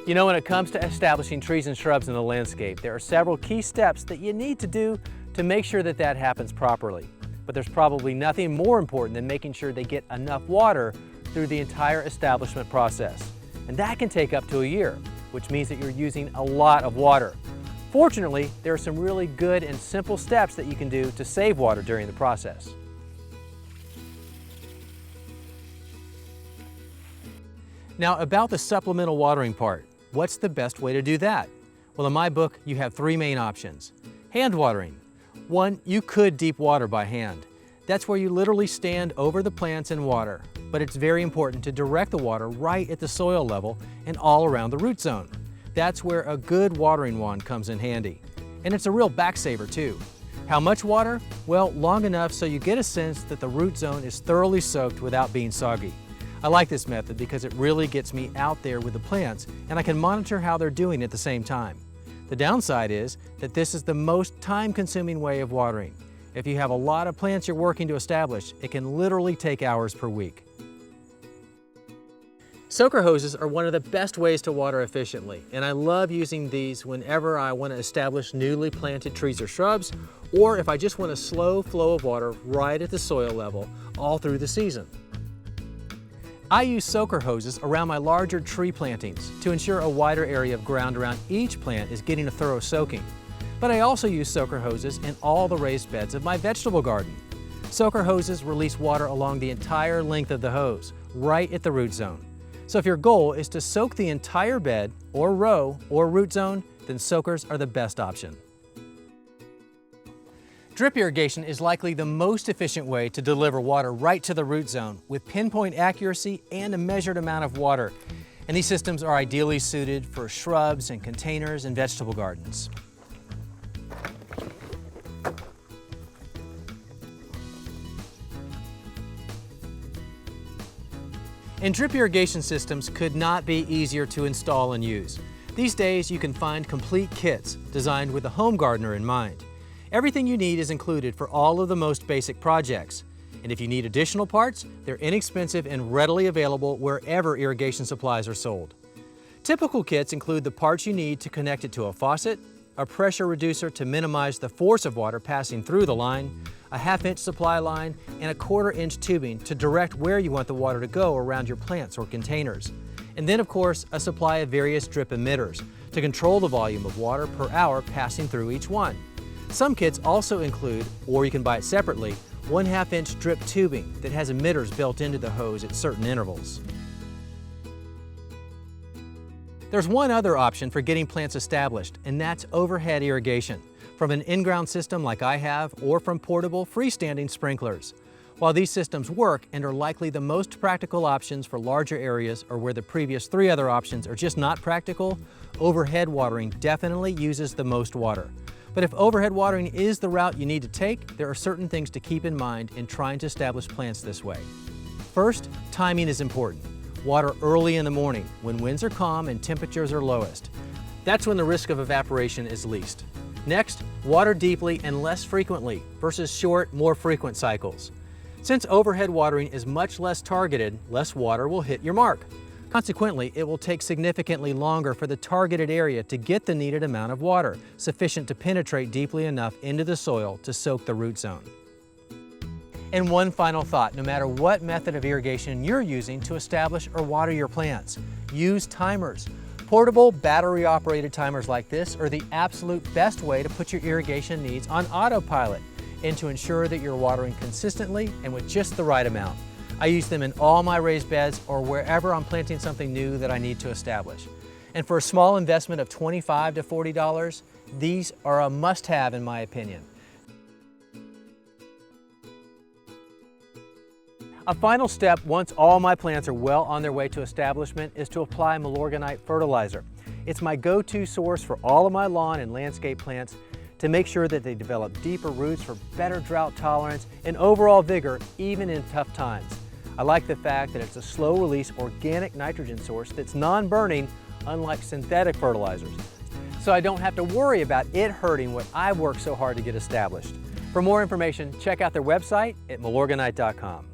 You know, when it comes to establishing trees and shrubs in the landscape, there are several key steps that you need to do to make sure that that happens properly. But there's probably nothing more important than making sure they get enough water through the entire establishment process. And that can take up to a year, which means that you're using a lot of water. Fortunately, there are some really good and simple steps that you can do to save water during the process. Now, about the supplemental watering part, what's the best way to do that? Well, in my book, you have three main options. Hand watering. One, you could deep water by hand. That's where you literally stand over the plants and water, but it's very important to direct the water right at the soil level and all around the root zone. That's where a good watering wand comes in handy. And it's a real back saver too. How much water? Well, long enough so you get a sense that the root zone is thoroughly soaked without being soggy. I like this method because it really gets me out there with the plants and I can monitor how they're doing at the same time. The downside is that this is the most time-consuming way of watering. If you have a lot of plants you're working to establish, it can literally take hours per week. Soaker hoses are one of the best ways to water efficiently, and I love using these whenever I want to establish newly planted trees or shrubs, or if I just want a slow flow of water right at the soil level all through the season. I use soaker hoses around my larger tree plantings to ensure a wider area of ground around each plant is getting a thorough soaking. But I also use soaker hoses in all the raised beds of my vegetable garden. Soaker hoses release water along the entire length of the hose, right at the root zone. So if your goal is to soak the entire bed, or row, or root zone, then soakers are the best option. Drip irrigation is likely the most efficient way to deliver water right to the root zone with pinpoint accuracy and a measured amount of water. And these systems are ideally suited for shrubs and containers and vegetable gardens. And drip irrigation systems could not be easier to install and use. These days you can find complete kits designed with the home gardener in mind. Everything you need is included for all of the most basic projects. And if you need additional parts, they're inexpensive and readily available wherever irrigation supplies are sold. Typical kits include the parts you need to connect it to a faucet, a pressure reducer to minimize the force of water passing through the line, a 1/2-inch supply line, and a 1/4-inch tubing to direct where you want the water to go around your plants or containers. And then, of course, a supply of various drip emitters to control the volume of water per hour passing through each one. Some kits also include, or you can buy it separately, 1/2-inch drip tubing that has emitters built into the hose at certain intervals. There's one other option for getting plants established, and that's overhead irrigation, from an in-ground system like I have, or from portable freestanding sprinklers. While these systems work and are likely the most practical options for larger areas or where the previous three other options are just not practical, overhead watering definitely uses the most water. But if overhead watering is the route you need to take, there are certain things to keep in mind in trying to establish plants this way. First, timing is important. Water early in the morning when winds are calm and temperatures are lowest. That's when the risk of evaporation is least. Next, water deeply and less frequently versus short, more frequent cycles. Since overhead watering is much less targeted, less water will hit your mark. Consequently, it will take significantly longer for the targeted area to get the needed amount of water, sufficient to penetrate deeply enough into the soil to soak the root zone. And one final thought, no matter what method of irrigation you're using to establish or water your plants, use timers. Portable, battery-operated timers like this are the absolute best way to put your irrigation needs on autopilot and to ensure that you're watering consistently and with just the right amount. I use them in all my raised beds or wherever I'm planting something new that I need to establish. And for a small investment of $25 to $40, these are a must-have in my opinion. A final step once all my plants are well on their way to establishment is to apply Milorganite fertilizer. It's my go-to source for all of my lawn and landscape plants to make sure that they develop deeper roots for better drought tolerance and overall vigor even in tough times. I like the fact that it's a slow-release organic nitrogen source that's non-burning, unlike synthetic fertilizers. So I don't have to worry about it hurting what I've worked so hard to get established. For more information, check out their website at milorganite.com.